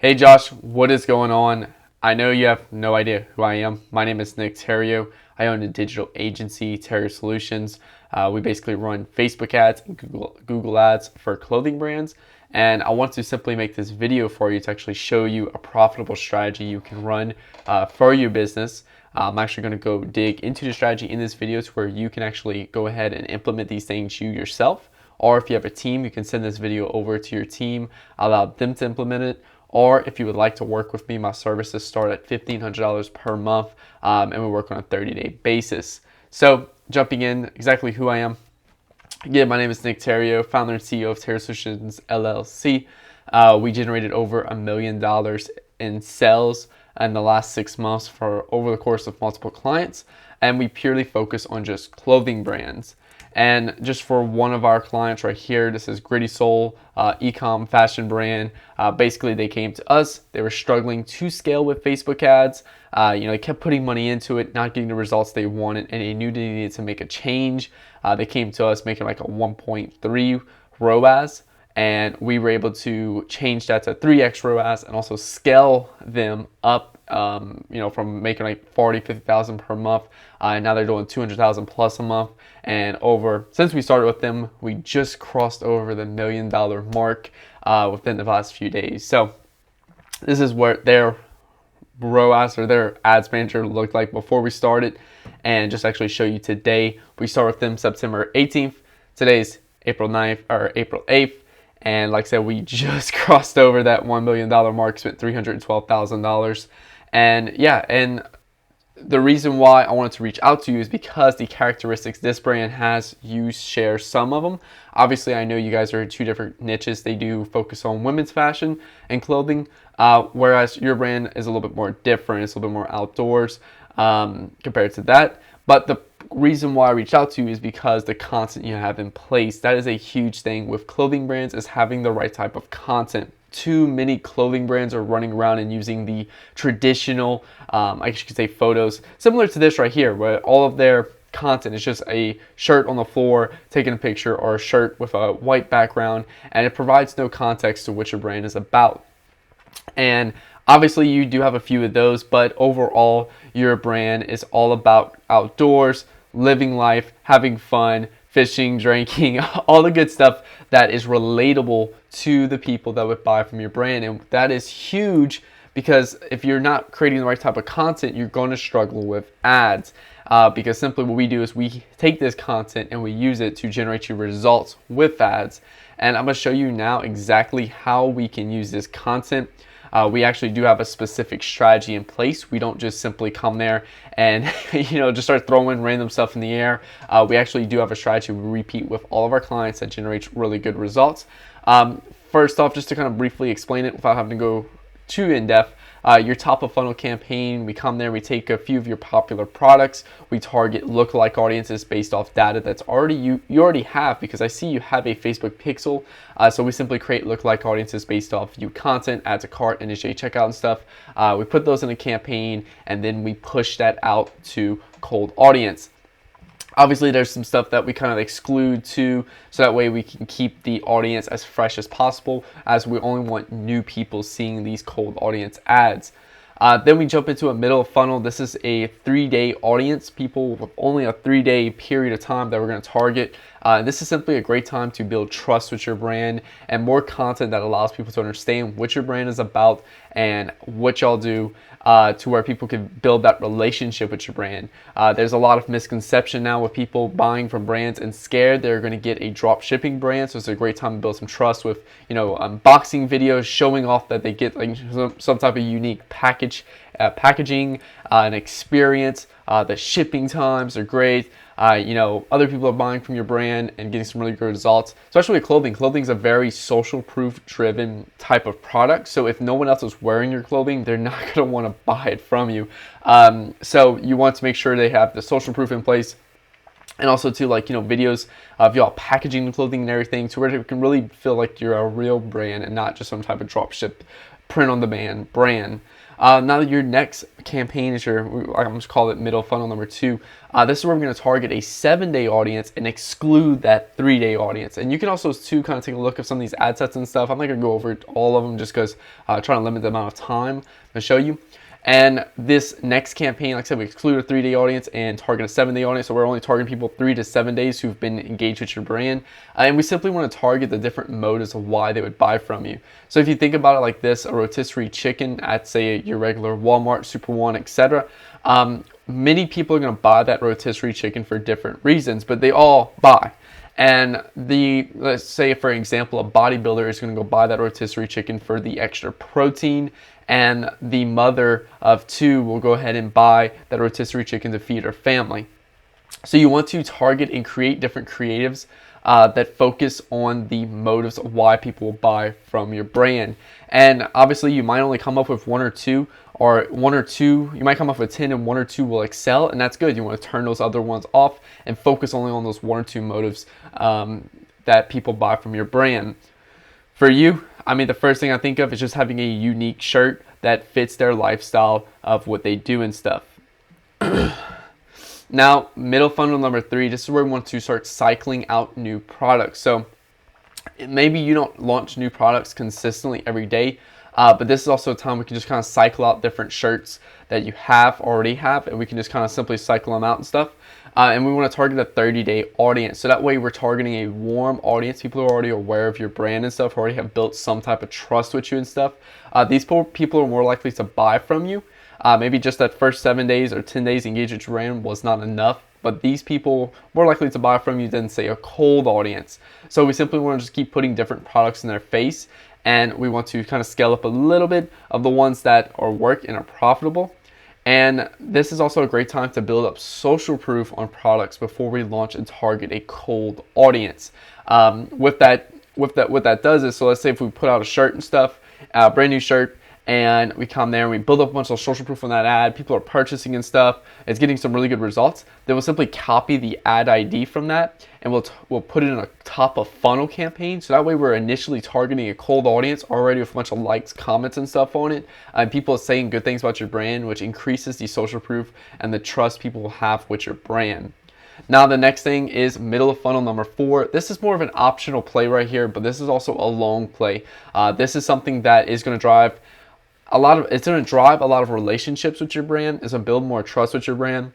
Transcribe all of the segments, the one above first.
Hey Josh, what is going on? I know you have no idea who I am. My name is Nick Terrio. I own a digital agency, Terrio Solutions. We basically run Facebook ads and Google ads for clothing brands. And I want to simply make this video for you to actually show you a profitable strategy you can run for your business. I'm actually going to go dig into the strategy in this video to where you can actually go ahead and implement these things you yourself. Or if you have a team, you can send this video over to your team, allow them to implement it. Or if you would like to work with me, my services start at $1,500 per month, and we work on a 30-day basis. So jumping in, exactly who I am. Again, my name is Nick Terrio, founder and CEO of Terrio Solutions LLC. We generated over $1 million in sales in the last 6 months for over the course of multiple clients, and we purely focus on just clothing brands. And just for one of our clients right here, this is Gritty Soul, e-com fashion brand. Basically, they came to us. They were struggling to scale with Facebook ads. They kept putting money into it, not getting the results they wanted, and they knew they needed to make a change. They came to us making like a 1.3 ROAS, and we were able to change that to 3x ROAS and also scale them up. From making like 50,000 per month, and now they're doing 200,000 plus a month. And since we started with them, we just crossed over the $1 million mark within the last few days. So this is what their ROAS or their ads manager looked like before we started, and just actually show you today. We start with them September 18th. Today's April 9th or April 8th. And like I said, we just crossed over that $1 million mark, spent $312,000. And the reason why I wanted to reach out to you is because the characteristics this brand has, you share some of them. Obviously, I know you guys are in two different niches. They do focus on women's fashion and clothing, whereas your brand is a little bit more different. It's a little bit more outdoors compared to that. But the reason why I reached out to you is because the content you have in place. That is a huge thing with clothing brands, is having the right type of content. Too many clothing brands are running around and using the traditional, I guess you could say, photos, similar to this right here, where all of their content is just a shirt on the floor, taking a picture, or a shirt with a white background, and it provides no context to what your brand is about. And obviously you do have a few of those, but overall your brand is all about outdoors, living life, having fun, fishing, drinking, all the good stuff that is relatable to the people that would buy from your brand. And that is huge, because if you're not creating the right type of content, you're going to struggle with ads. Because simply what we do is we take this content and we use it to generate you results with ads. And I'm going to show you now exactly how we can use this content. We actually do have a specific strategy in place. We don't just simply come there and just start throwing random stuff in the air. We actually do have a strategy we repeat with all of our clients that generates really good results. First off, just to kind of briefly explain it without having to go too in depth, your top of funnel campaign, we come there, we take a few of your popular products, we target lookalike audiences based off data that's you already have, because I see you have a Facebook pixel. So we simply create lookalike audiences based off view content, add to cart, initiate checkout and stuff. We put those in a campaign, and then we push that out to cold audience. Obviously, there's some stuff that we kind of exclude too, so that way we can keep the audience as fresh as possible, as we only want new people seeing these cold audience ads. Then we jump into a middle of funnel. This is a 3-day audience, people with only a 3-day period of time that we're going to target. This is simply a great time to build trust with your brand and more content that allows people to understand what your brand is about and what y'all do, to where people can build that relationship with your brand. There's a lot of misconception now with people buying from brands and scared they're going to get a drop shipping brand. So it's a great time to build some trust with, unboxing videos showing off that they get like some type of unique packaging, an experience. The shipping times are great. Other people are buying from your brand and getting some really good results, especially with clothing. Clothing is a very social proof driven type of product. So if no one else is wearing your clothing, they're not going to want to buy it from you. So you want to make sure they have the social proof in place. And also too, videos of y'all packaging the clothing and everything, to where it can really feel like you're a real brand and not just some type of drop ship print on demand brand. Now your next campaign is I'm just call it middle funnel number 2. This is where we're going to target a 7-day audience and exclude that 3-day audience. And you can also too kind of take a look at some of these ad sets and stuff. I'm not going to go over all of them just because trying to limit the amount of time to show you. And this next campaign, like I said, we exclude a 3-day audience and target a 7-day audience. So we're only targeting people 3 to 7 days who've been engaged with your brand. And we simply want to target the different motives of why they would buy from you. So if you think about it like this, a rotisserie chicken at, say, your regular Walmart, Super One, etc., many people are going to buy that rotisserie chicken for different reasons, but they all buy. And let's say, for example, a bodybuilder is going to go buy that rotisserie chicken for the extra protein, and the mother of 2 will go ahead and buy that rotisserie chicken to feed her family. So you want to target and create different creatives that focus on the motives of why people will buy from your brand. And obviously you might only come up with 1 or 2, you might come up with 10 and 1 or 2 will excel, and that's good. You want to turn those other ones off and focus only on those 1 or 2 motives that people buy from your brand. For you, I mean, the first thing I think of is just having a unique shirt that fits their lifestyle of what they do and stuff. Now, middle funnel number 3, this is where we want to start cycling out new products. So maybe you don't launch new products consistently every day, but this is also a time we can just kind of cycle out different shirts that you already have, and we can just kind of simply cycle them out and stuff. And we want to target a 30-day audience. So that way we're targeting a warm audience, people who are already aware of your brand and stuff, who already have built some type of trust with you and stuff. These people are more likely to buy from you. Maybe just that first 7 days or 10 days engaged with your brand was not enough, but these people more likely to buy from you than, say, a cold audience. So we simply want to just keep putting different products in their face, and we want to kind of scale up a little bit of the ones that are work and are profitable. And this is also a great time to build up social proof on products before we launch and target a cold audience. What that does is, so let's say if we put out a shirt and stuff, brand new shirt, and we come there and we build up a bunch of social proof on that ad, people are purchasing and stuff, it's getting some really good results, then we'll simply copy the ad ID from that, and we'll put it in a top of funnel campaign. So that way we're initially targeting a cold audience already with a bunch of likes, comments and stuff on it, and people are saying good things about your brand, which increases the social proof and the trust people will have with your brand. Now the next thing is middle of funnel number 4. This is more of an optional play right here, but this is also a long play. This is something that is going to drive a lot of relationships with your brand. It's going to build more trust with your brand.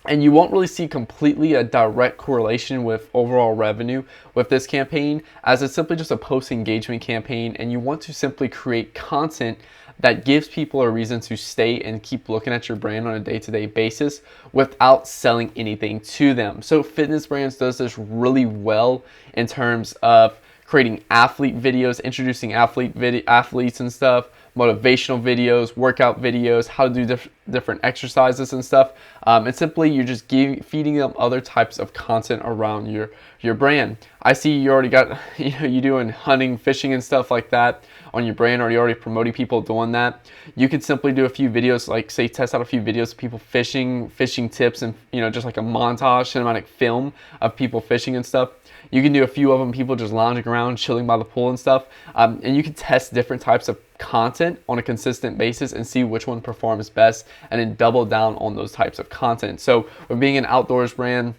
And you won't really see completely a direct correlation with overall revenue with this campaign, as it's simply just a post-engagement campaign, and you want to simply create content that gives people a reason to stay and keep looking at your brand on a day-to-day basis without selling anything to them. So Fitness Brands does this really well in terms of creating athlete videos, introducing athletes and stuff, motivational videos, workout videos, how to do different exercises and stuff. And simply you're just feeding them other types of content around your brand. I see you already got, you doing hunting, fishing and stuff like that on your brand, or you're already promoting people doing that. You could simply do a few videos, like say test out a few videos of people fishing tips, and just like a montage, cinematic film of people fishing and stuff. You can do a few of them, people just lounging around, chilling by the pool and stuff. And you can test different types of content on a consistent basis and see which one performs best, and then double down on those types of content. So with being an outdoors brand,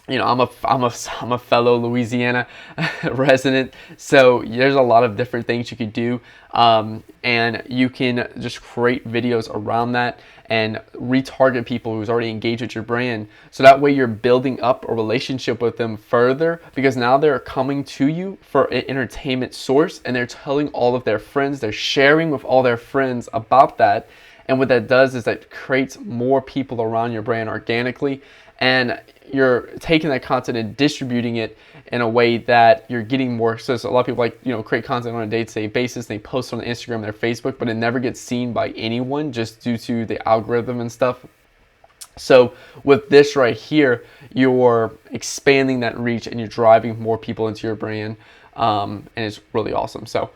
I'm a fellow Louisiana resident, so there's a lot of different things you could do, and you can just create videos around that and retarget people who's already engaged with your brand. So that way you're building up a relationship with them further, because now they're coming to you for an entertainment source, and they're telling all of their friends, they're sharing with all their friends about that. And what that does is that creates more people around your brand organically, and you're taking that content and distributing it in a way that you're getting more. So a lot of people create content on a day-to-day basis. They post on Instagram, their Facebook, but it never gets seen by anyone just due to the algorithm and stuff. So with this right here, you're expanding that reach and you're driving more people into your brand, and it's really awesome. So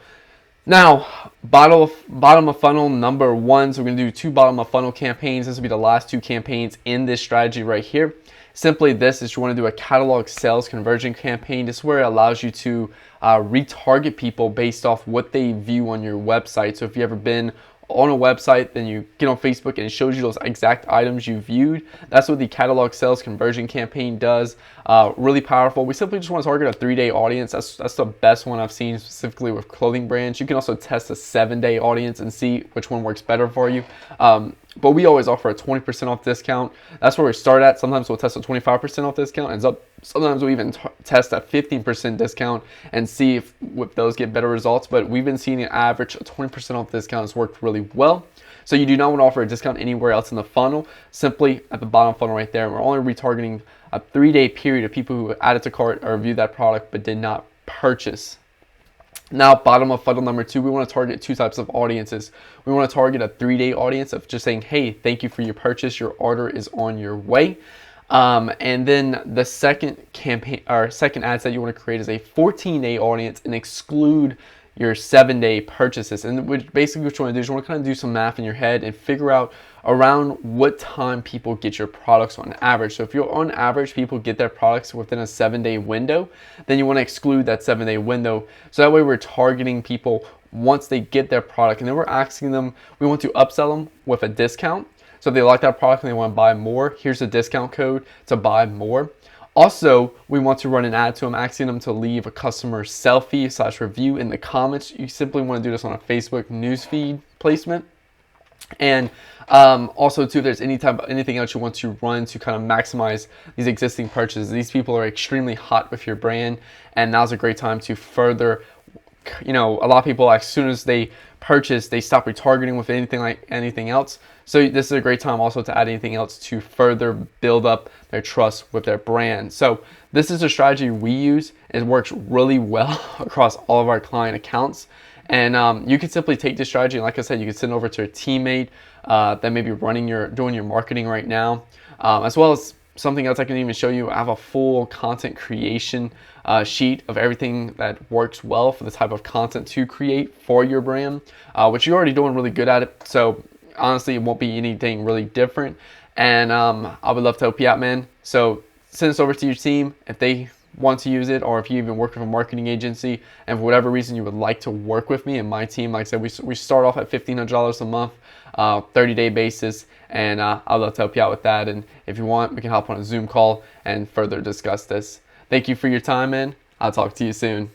now, bottom of funnel number 1. So we're going to do 2 bottom of funnel campaigns. This will be the last 2 campaigns in this strategy right here. Simply this is you want to do a catalog sales conversion campaign. This is where it allows you to retarget people based off what they view on your website. So if you've ever been on a website, then you get on Facebook and it shows you those exact items you viewed. That's what the catalog sales conversion campaign does. Really powerful. We simply just want to target a 3-day audience. That's the best one I've seen specifically with clothing brands. You can also test a 7-day audience and see which one works better for you. But we always offer a 20% off discount. That's where we start at. Sometimes we'll test a 25% off discount, and sometimes we'll even test a 15% discount and see if those get better results. But we've been seeing an average a 20% off discount has worked really well. So you do not want to offer a discount anywhere else in the funnel, simply at the bottom funnel right there. We're only retargeting a 3-day period of people who added to cart or viewed that product but did not purchase. Now, bottom of funnel number 2, we want to target 2 types of audiences. We want to target a 3-day audience of just saying, hey, thank you for your purchase. Your order is on your way. And then the second campaign or second ad set you want to create is a 14-day audience and exclude your 7-day purchases. And basically what you want to do is you want to kind of do some math in your head and figure out around what time people get your products on average. So if you're on average, people get their products within a 7-day window, then you want to exclude that 7-day window. So that way we're targeting people once they get their product, and then we're asking them, we want to upsell them with a discount. So if they like that product and they want to buy more, here's a discount code to buy more. Also, we want to run an ad to them, asking them to leave a customer selfie/review in the comments. You simply want to do this on a Facebook newsfeed placement. And also too, if there's anything else you want to run to kind of maximize these existing purchases, these people are extremely hot with your brand, and now's a great time to further, a lot of people, as soon as they purchase, they stop retargeting with anything else. So this is a great time also to add anything else to further build up their trust with their brand. So this is a strategy we use. It works really well across all of our client accounts. And you can simply take this strategy, and like I said, you can send it over to a teammate that may be doing your marketing right now, as well as something else I can even show you. I have a full content creation sheet of everything that works well for the type of content to create for your brand, which you're already doing really good at it. So honestly, it won't be anything really different. And I would love to help you out, man. So send this over to your team if they want to use it, or if you even work with a marketing agency and for whatever reason you would like to work with me and my team. Like I said, we start off at $1,500 a month, 30-day basis, and I'd love to help you out with that. And if you want, we can hop on a Zoom call and further discuss this. Thank you for your time, man. I'll talk to you soon.